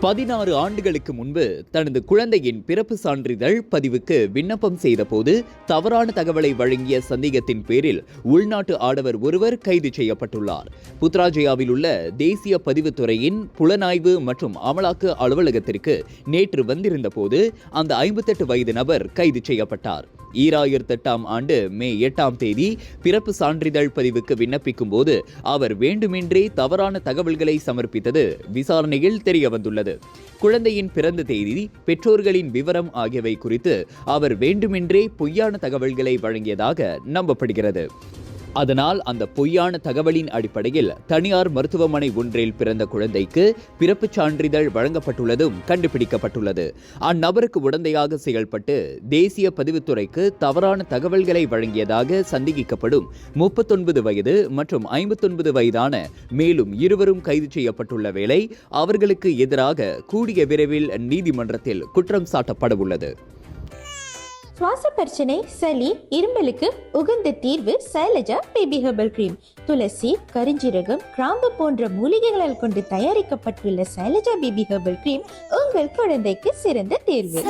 16 ஆண்டுகளுக்கு முன்பு தனது குழந்தையின் பிறப்பு சான்றிதழ் பதிவுக்கு விண்ணப்பம் செய்தபோது தவறான தகவலை வழங்கிய சந்தேகத்தின் பேரில் உள்நாட்டு ஆடவர் ஒருவர் கைது செய்யப்பட்டுள்ளார். புத்ராஜயாவில் உள்ள தேசிய பதிவுத்துறையின் புலனாய்வு மற்றும் அமலாக்க அலுவலகத்திற்கு நேற்று வந்திருந்த போது அந்த 58 வயது நபர் கைது செய்யப்பட்டார். 2008 ஆண்டு மே 8ஆம் தேதி பிறப்பு சான்றிதழ் பதிவுக்கு விண்ணப்பிக்கும் போது அவர் வேண்டுமென்றே தவறான தகவல்களை சமர்ப்பித்தது விசாரணையில் தெரியவந்துள்ளது. குழந்தையின் பிறந்த தேதி, பெற்றோர்களின் விவரம் ஆகியவை குறித்து அவர் வேண்டுமென்றே பொய்யான தகவல்களை வழங்கியதாக நம்பப்படுகிறது. அதனால் அந்த பொய்யான தகவலின் அடிப்படையில் தனியார் மருத்துவமனை ஒன்றில் பிறந்த குழந்தைக்கு பிறப்புச் சான்றிதழ் வழங்கப்பட்டுள்ளதும் கண்டுபிடிக்கப்பட்டுள்ளது. அந்நபருக்கு உடந்தையாக செயல்பட்டு தேசிய பதிவுத்துறைக்கு தவறான தகவல்களை வழங்கியதாக சந்தேகிக்கப்படும் 39 வயது மற்றும் 59 வயதான மேலும் இருவரும் கைது செய்யப்பட்டுள்ள வேளை அவர்களுக்கு எதிராக கூடிய விரைவில் நீதிமன்றத்தில் குற்றம் சாட்டப்படவுள்ளது. சுவாச பிரச்சனை, சளி, இருமலுக்கு உகந்த தீர்வு சைலஜா பேபி ஹெர்பல் கிரீம். துளசி, கரிஞ்சீரகம், கிராம்பு போன்ற மூலிகைகளால் கொண்டு தயாரிக்கப்பட்டுள்ள சைலஜா பேபி ஹெர்பல் கிரீம் உங்கள் குழந்தைக்கு சிறந்த தேர்வு.